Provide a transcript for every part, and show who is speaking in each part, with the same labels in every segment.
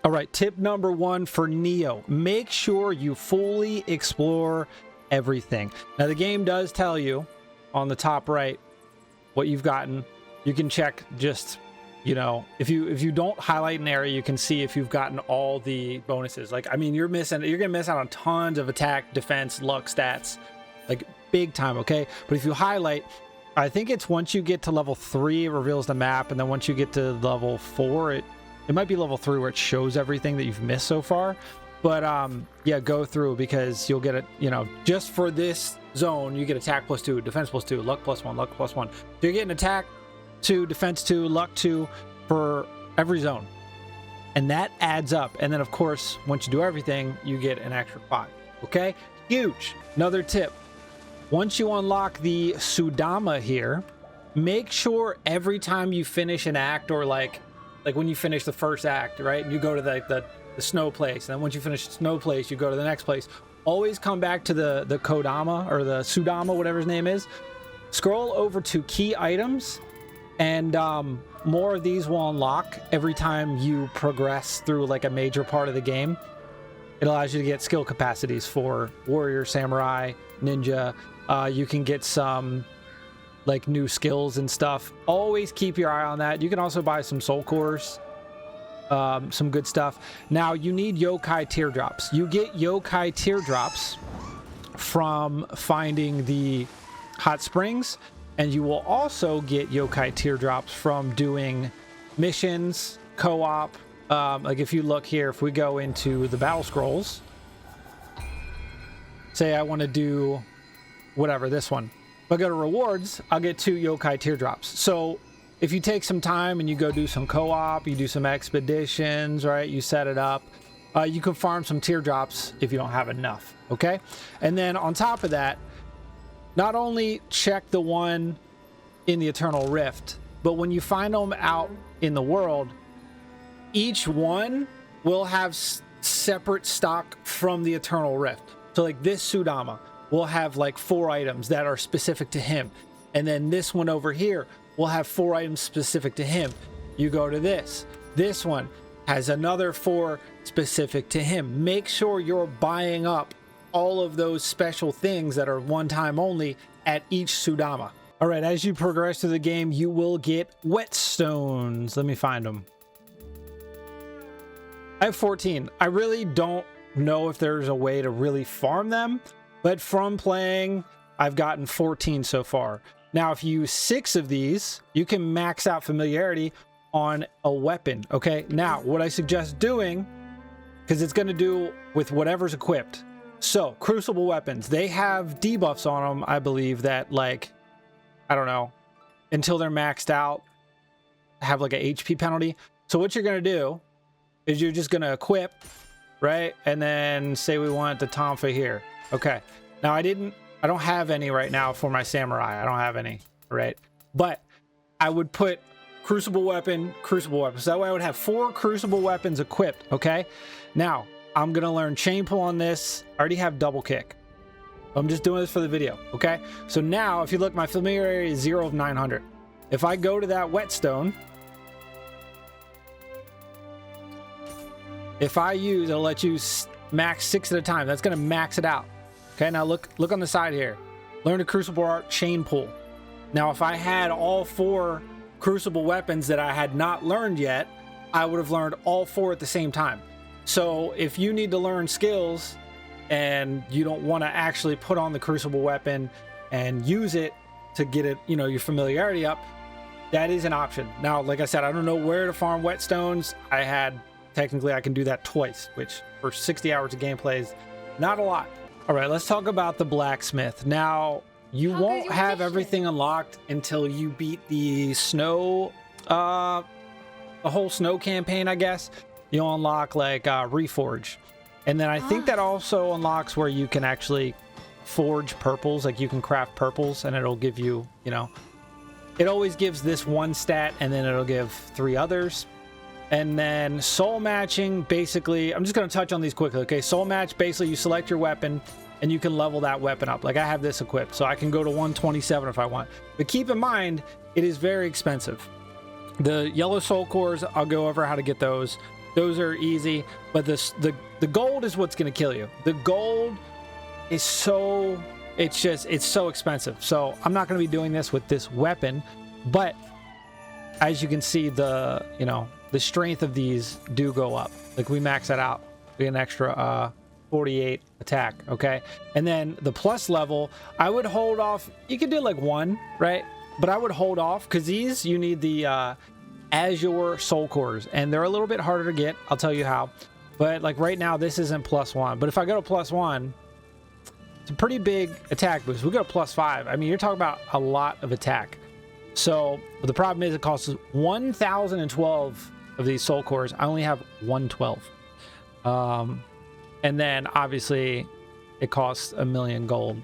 Speaker 1: All right, tip number 1 for Nioh. Make sure you fully explore everything. Now, the game does tell you on the top right what you've gotten. You can check just, you know, if you don't highlight an area, you can see if you've gotten all the bonuses. Like, I mean, you're gonna miss out on tons of attack, defense, luck stats, like big time, okay? But if you highlight, I think it's once you get to level 3, it reveals the map, and then once you get to level 4, it might be level 3 where it shows everything that you've missed so far. But yeah, go through, because you'll get it, you know, just for this zone, you get attack +2, defense +2, luck +1, luck +1. So you're getting attack 2, defense 2, luck 2 for every zone. And that adds up. And then, of course, once you do everything, you get an extra 5. Okay? Huge. Another tip. Once you unlock the Sudama here, make sure every time you finish an act, or like when you finish the first act, right? And you go to the snow place, and then once you finish the snow place, you go to the next place. Always come back to the Kodama, or the Sudama, whatever his name is. Scroll over to key items, and more of these will unlock every time you progress through like a major part of the game. It allows you to get skill capacities for warrior, samurai, ninja. You can get some like new skills and stuff. Always keep your eye on that. You can also buy some soul cores, some good stuff. Now, you need yokai teardrops. You get yokai teardrops from finding the hot springs, and you will also get yokai teardrops from doing missions, co-op. Like if you look here, if we go into the battle scrolls, say I want to do whatever, this one. If I go to rewards, I'll get 2 yokai teardrops. So if you take some time and you go do some co-op, you do some expeditions, right? You set it up. You can farm some teardrops if you don't have enough, okay? And then on top of that, not only check the one in the Eternal Rift, but when you find them out in the world, each one will have separate stock from the Eternal Rift. So like this Sudama will have like 4 items that are specific to him. And then this one over here will have 4 items specific to him. You go to this. This one has another 4 specific to him. Make sure you're buying up all of those special things that are one time only at each Sudama. All right, as you progress through the game, you will get Whetstones. Let me find them. I have 14. I really don't know if there's a way to really farm them, but from playing, I've gotten 14 so far. Now, if you use 6 of these, you can max out familiarity on a weapon, okay? Now, what I suggest doing, because it's going to do with whatever's equipped. So, crucible weapons, they have debuffs on them, I believe, that, like, I don't know, until they're maxed out, have like a HP penalty. So what you're going to do is you're just going to equip, right? And then say we want the Tonfa here. Okay. Now, I don't have any right now for my samurai. I don't have any, right? But I would put crucible weapon. So that way I would have 4 crucible weapons equipped, okay? Now, I'm going to learn chain pull on this. I already have double kick. I'm just doing this for the video, okay? So now, if you look, my familiarity is 0 of 900. If I go to that whetstone, if I use, it'll let you max 6 at a time. That's going to max it out. Okay, now look on the side here. Learn the crucible art, chain pull. Now, if I had all 4 crucible weapons that I had not learned yet, I would have learned all 4 at the same time. So if you need to learn skills and you don't want to actually put on the crucible weapon and use it to get it, you know, your familiarity up, that is an option. Now, like I said, I don't know where to farm whetstones. Technically I can do that twice, which for 60 hours of gameplay is not a lot. All right, let's talk about the blacksmith. Now, you won't have everything unlocked until you beat the snow, the whole snow campaign, I guess. You'll unlock like Reforge. And then I think that also unlocks where you can actually forge purples. Like you can craft purples and it'll give you, you know, it always gives this one stat and then it'll give 3 others. And then soul matching, basically, I'm just going to touch on these quickly, okay? Soul match, basically you select your weapon and you can level that weapon up. Like I have this equipped, so I can go to 127 if I want. But keep in mind, it is very expensive. The yellow soul cores, I'll go over how to get those. those are easy. But the gold is what's going to kill you. The gold is so, it's so expensive. So I'm not going to be doing this with this weapon, but as you can see, the strength of these do go up. Like we max that out, we get an extra 48 attack. Okay, and then the plus level, I would hold off. You could do like 1, right? But I would hold off because these, you need the Azure soul cores, and they're a little bit harder to get. I'll tell you how. But like right now, this isn't +1. But if I go to +1, it's a pretty big attack boost. We go to +5. I mean, you're talking about a lot of attack. So but the problem is it costs 1,012 of these soul cores. I only have 112. And then obviously it costs 1,000,000 gold.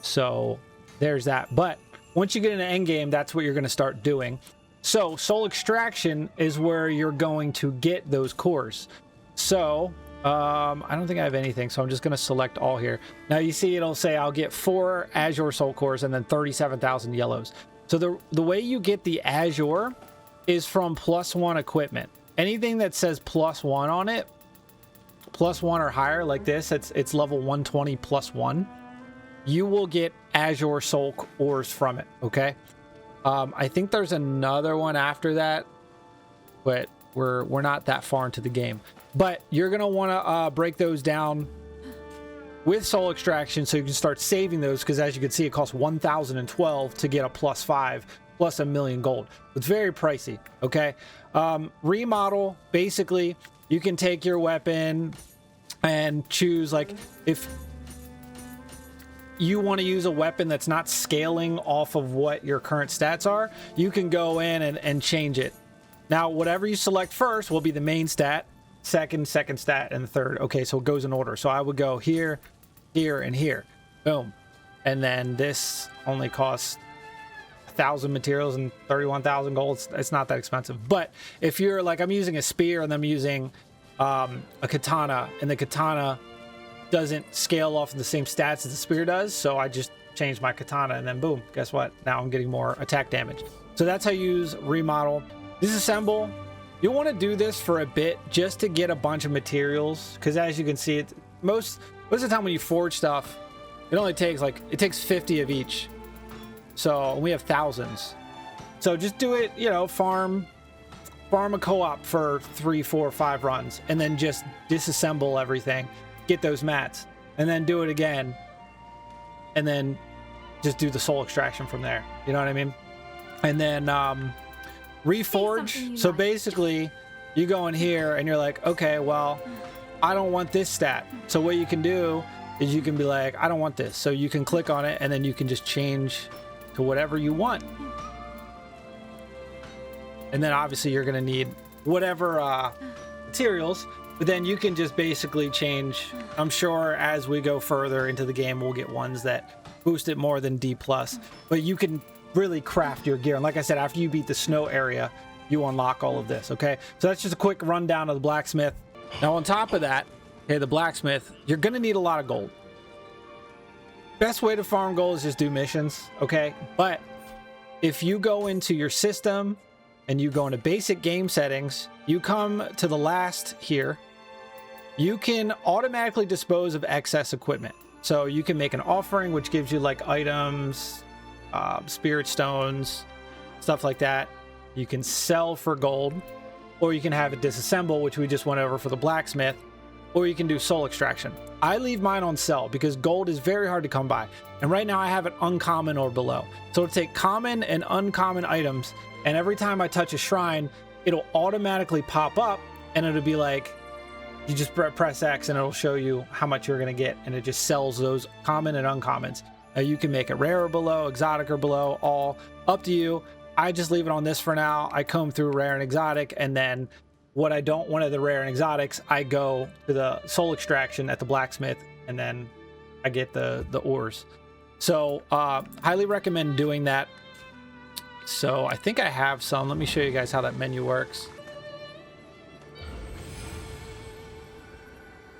Speaker 1: So there's that. But once you get into endgame, that's what you're going to start doing. So soul extraction is where you're going to get those cores. So I don't think I have anything, so I'm just going to select all here. Now you see it'll say I'll get 4 Azure soul cores and then 37,000 yellows. So the way you get the Azure is from +1 equipment. Anything that says +1 on it, +1 or higher, like this, it's level 120 +1. You will get Azure soul ores from it. Okay. I think there's another one after that, but we're not that far into the game. But you're gonna want to break those down with soul extraction so you can start saving those, because as you can see, it costs 1,012 to get a +5 plus 1,000,000 gold. It's very pricey. Okay. Remodel, basically you can take your weapon and choose, like, if you want to use a weapon that's not scaling off of what your current stats are, you can go in and change it. Now whatever you select first will be the main stat, second stat, and the third. Okay, so it goes in order. So I would go here, here, and here. Boom. And then this only costs 1,000 materials and 31,000 gold. It's not that expensive. But if you're like, I'm using a spear and I'm using a katana, and the katana doesn't scale off of the same stats as the spear does, so I just changed my katana, and then boom, guess what? Now I'm getting more attack damage. So that's how you use remodel. Disassemble, you'll want to do this for a bit just to get a bunch of materials, because as you can see, most of the time when you forge stuff, it only takes it takes 50 of each. So we have thousands. So just do it, farm a co-op for 3, 4, 5 runs, and then just disassemble everything, get those mats, and then do it again, and then just do the soul extraction from there. You know what I mean? And then reforge. So basically you go in here and you're like, okay, well, I don't want this stat. So what you can do is you can be like, I don't want this. So you can click on it and then you can just change to whatever you want. And then obviously you're going to need whatever materials, but then you can just basically change. I'm sure as we go further into the game, we'll get ones that boost it more than D+, but you can really craft your gear. And like I said, after you beat the snow area, you unlock all of this. Okay, so that's just a quick rundown of the blacksmith. Now on top of that, okay, the blacksmith, you're gonna need a lot of gold. Best way to farm gold is just do missions. Okay, but if you go into your system and you go into basic game settings, you come to the last here, you can automatically dispose of excess equipment. So you can make an offering, which gives you like items, spirit stones, stuff like that. You can sell for gold, or you can have it disassemble, which we just went over for the blacksmith, or you can do soul extraction. I leave mine on sell because gold is very hard to come by, and right now I have it uncommon or below. So it'll take common and uncommon items, and every time I touch a shrine, it'll automatically pop up, and it'll be like, you just press X and it'll show you how much you're going to get, and it just sells those common and uncommons. You can make it rare or below, exotic or below, all up to you. I just leave it on this for now. I comb through rare and exotic, and then what I don't want of the rare and exotics, I go to the soul extraction at the blacksmith, and then I get the ores. So highly recommend doing that. So I think I have some. Let me show you guys how that menu works.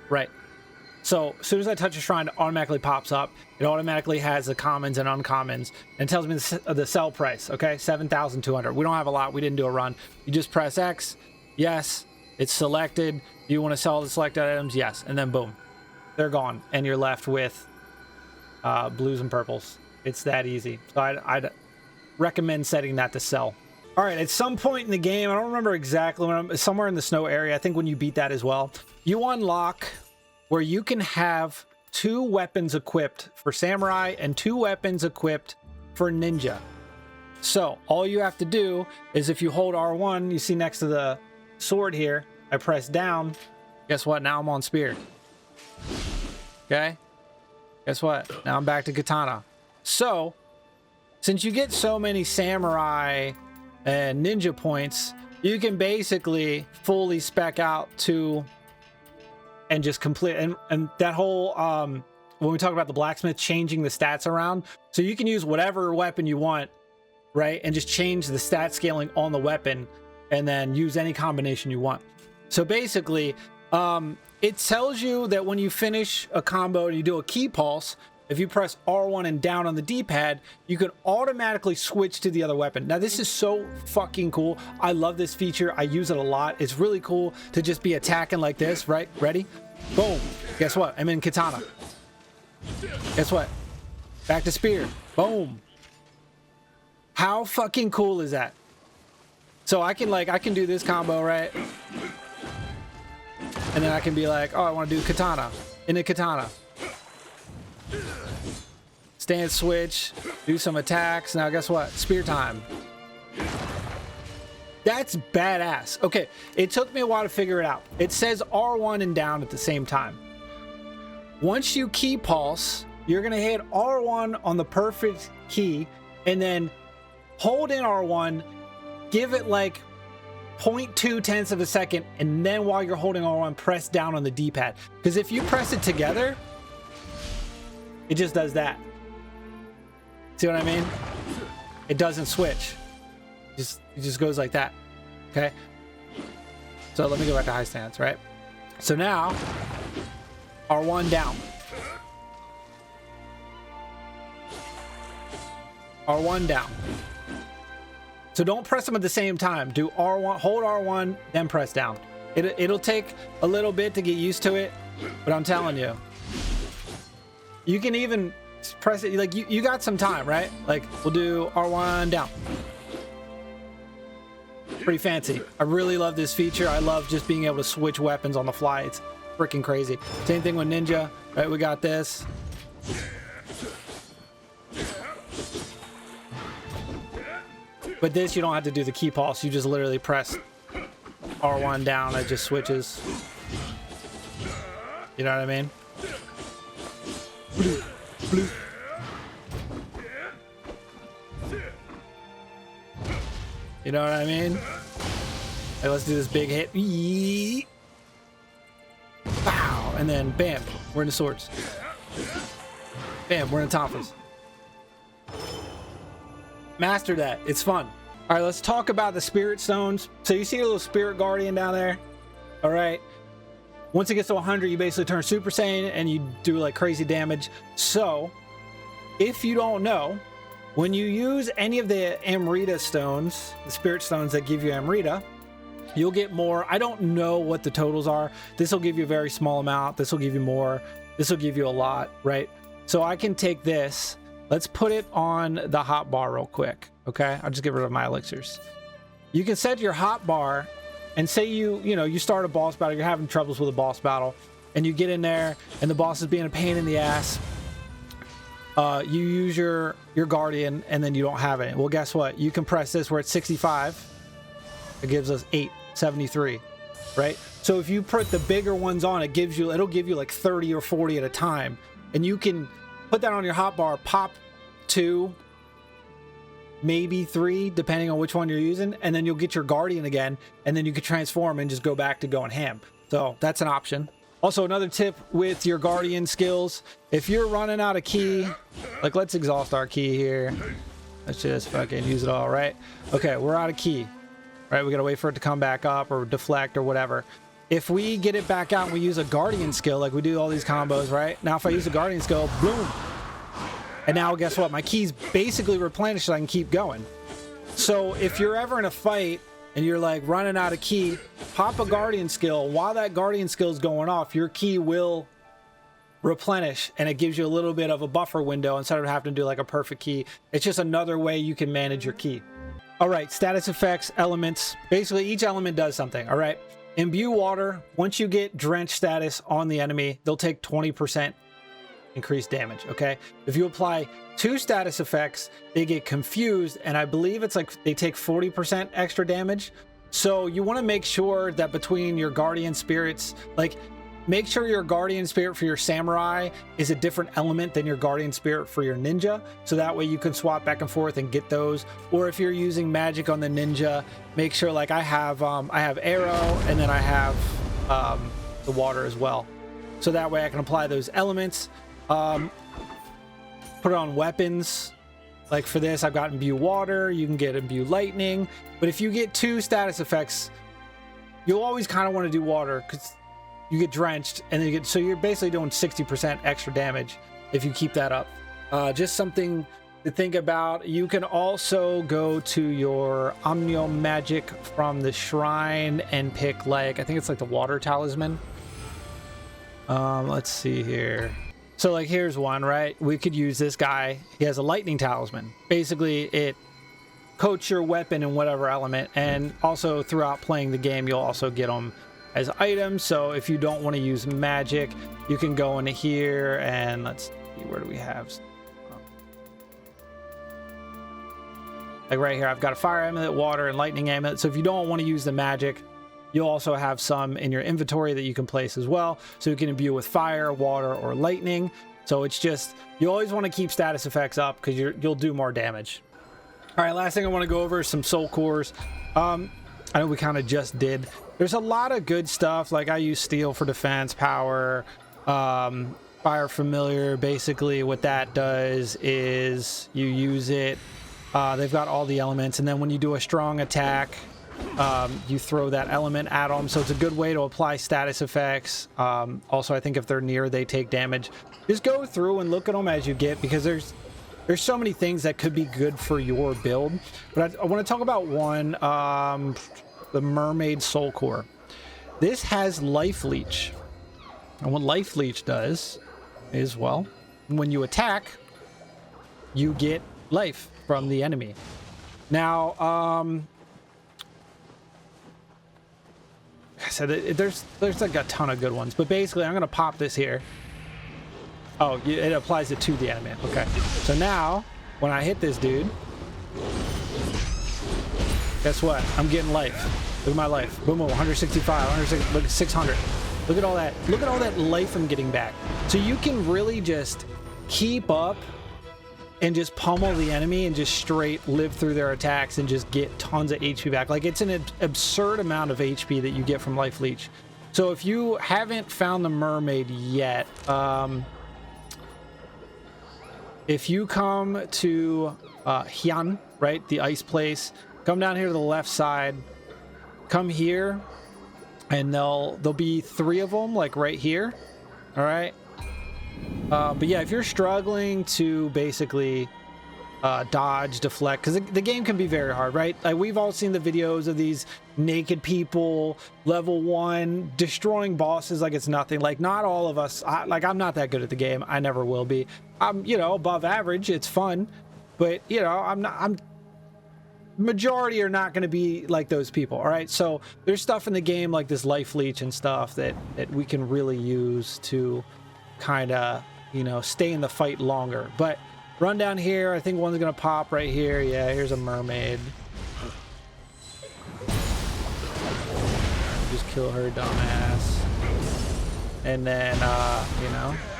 Speaker 1: Right. So as soon as I touch a shrine, it automatically pops up. It automatically has the commons and uncommons, and it tells me the sell price. Okay, 7,200. We don't have a lot. We didn't do a run. You just press X, yes, It's selected. Do you want to sell the selected items? Yes. And then boom, they're gone. And you're left with blues and purples. It's that easy. So I'd recommend setting that to sell. All right, at some point in the game, I don't remember exactly when I'm somewhere in the snow area. I think when you beat that as well, you unlock where you can have 2 weapons equipped for samurai and 2 weapons equipped for ninja. So all you have to do is if you hold R1, you see next to the sword here, I press down. Guess what? Now I'm on spear. Okay. Guess what? Now I'm back to katana. So since you get so many samurai and ninja points, you can basically fully spec out to and just complete and that whole when we talk about the blacksmith changing the stats around, so you can use whatever weapon you want, right, and just change the stat scaling on the weapon and then use any combination you want. So basically it tells you that when you finish a combo and you do a key pulse, if you press R1 and down on the D-pad, you can automatically switch to the other weapon. Now, this is so fucking cool. I love this feature. I use it a lot. It's really cool to just be attacking like this, right? Ready? Boom. Guess what? I'm in katana. Guess what? Back to spear. Boom. How fucking cool is that? So I can do this combo, right? And then I can be like, oh, I want to do katana. Into katana. Stand switch, do some attacks. Now guess what? Spear time. That's badass. Okay, it took me a while to figure it out. It says R1 and down at the same time. Once you key pulse, you're gonna hit R1 on the perfect key and then hold in R1, give it like 0.2 tenths of a second, and then while you're holding R1, press down on the D-pad. Because if you press it together, it just does that. See what I mean? It doesn't switch. It just goes like that. Okay? So let me go back to high stance, right? So now, R1 down. R1 down. So don't press them at the same time. Do R1, hold R1, then press down. It'll take a little bit to get used to it, but I'm telling you, you can even press it, like you got some time, right? Like we'll do R1 down. Pretty fancy. I really love this feature. I love just being able to switch weapons on the fly. It's freaking crazy. Same thing with ninja, right? We got this. But this, you don't have to do the key pulse. You just literally press R1 down. It just switches. You know what I mean? Bloop, bloop. You know what I mean? Hey, let's do this big hit. Yee. Pow! And then bam, we're in the swords. Bam, we're in the tonfas. Master that. It's fun. All right, let's talk about the spirit stones. So you see a little spirit guardian down there? All right. Once it gets to 100, you basically turn Super Saiyan and you do like crazy damage. So if you don't know, when you use any of the Amrita stones, the spirit stones that give you Amrita, you'll get more. I don't know what the totals are. This will give you a very small amount. This will give you more. This will give you a lot, right? So I can take this. Let's put it on the hot bar real quick, okay? I'll just get rid of my elixirs. You can set your hot bar and say you start a boss battle, you're having troubles with a boss battle, and you get in there and the boss is being a pain in the ass. You use your guardian and then you don't have it. Well, guess what? You can press this where it's 65. It gives us 873, right? So if you put the bigger ones on, it'll give you like 30 or 40 at a time. And you can put that on your hotbar, pop 2, maybe 3, depending on which one you're using, and then you'll get your guardian again, and then you can transform and just go back to going ham. So that's an option. Also, another tip with your guardian skills, if you're running out of ki, like let's exhaust our ki here. Let's just fucking use it all, right? Okay, we're out of ki, right? We gotta wait for it to come back up or deflect or whatever. If we get it back out and we use a guardian skill, like we do all these combos, right? Now if I use a guardian skill, boom. And now guess what? My ki's basically replenished so I can keep going. So if you're ever in a fight and you're like running out of ki, pop a guardian skill. While that guardian skill is going off, your ki will replenish, and it gives you a little bit of a buffer window instead of having to do like a perfect ki. It's just another way you can manage your ki. All right, status effects, elements. Basically, each element does something. All right, imbue water. Once you get drench status on the enemy, they'll take 20% increased damage. Okay, if you apply 2 status effects, they get confused, and I believe it's like they take 40% extra damage. So you want to make sure that between your guardian spirits, like make sure your guardian spirit for your samurai is a different element than your guardian spirit for your ninja, so that way you can swap back and forth and get those. Or if you're using magic on the ninja, make sure, like I have arrow, and then I have the water as well, so that way I can apply those elements. Put it on weapons. Like for this, I've got imbue water. You can get imbue lightning, but if you get 2 status effects, you'll always kind of want to do water because you get drenched, and then you get, so you're basically doing 60% extra damage if you keep that up. Just something to think about. You can also go to your Nioh magic from the shrine and pick, like, I think it's like the water talisman. Let's see here. So like here's one, right? We could use this guy. He has a lightning talisman. Basically, it coats your weapon in whatever element, and also throughout playing the game, you'll also get them as items. So if you don't want to use magic, you can go into here and let's see, where do we have? Like right here, I've got a fire amulet, water, and lightning amulet. So if you don't want to use the magic, you'll also have some in your inventory that you can place as well. So you can imbue with fire, water, or lightning. So it's just, you always want to keep status effects up because you'll do more damage. All right, last thing I want to go over is some soul cores. I know we kind of just did. There's a lot of good stuff. Like I use steel for defense, power, fire familiar. Basically what that does is you use it. They've got all the elements, and then when you do a strong attack, you throw that element at them. So it's a good way to apply status effects. Also, I think if they're near, they take damage. Just go through and look at them as you get, because there's so many things that could be good for your build. But I want to talk about one, the Mermaid Soul Core. This has Life Leech, and what Life Leech does is, well, when you attack, you get life from the enemy. Now, I said there's like a ton of good ones, but basically I'm gonna pop this here. Oh, it applies it to the enemy. Okay, so now when I hit this dude, guess what? I'm getting life. Look at my life. Boom, boom, 165, 160, look at 600. Look at all that. Look at all that life I'm getting back. So you can really just keep up and just pummel the enemy and just straight live through their attacks and just get tons of HP back. Like, it's an absurd amount of HP that you get from Life Leech. So if you haven't found the mermaid yet, if you come to Hyun, right, the ice place, come down here to the left side, come here, and there'll be 3 of them, like right here. All right. But yeah, if you're struggling to basically dodge, deflect, because the game can be very hard, right? Like, we've all seen the videos of these naked people, level 1, destroying bosses like it's nothing. Like, not all of us, I'm not that good at the game. I never will be. I'm, above average. It's fun, but I'm majority are not going to be like those people. All right, so there's stuff in the game like this Life Leech and stuff that we can really use to kind of stay in the fight longer. But run down here. I think one's gonna pop right here. Yeah, here's a mermaid. Just kill her dumbass, and then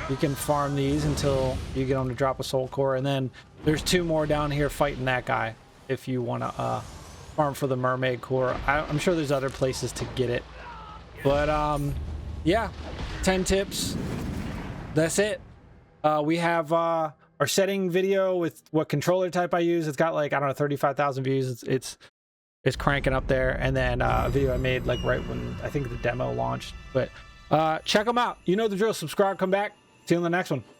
Speaker 1: you can farm these until you get them to drop a soul core, and then there's 2 more down here fighting that guy if you want to farm for the mermaid core. I'm sure there's other places to get it, but yeah, 10 tips. That's it. We have our setting video with what controller type I use. It's got, like, I don't know, 35,000 views. It's cranking up there. And then a video I made like right when I think the demo launched. But check them out. You know the drill. Subscribe, come back. See you on the next one.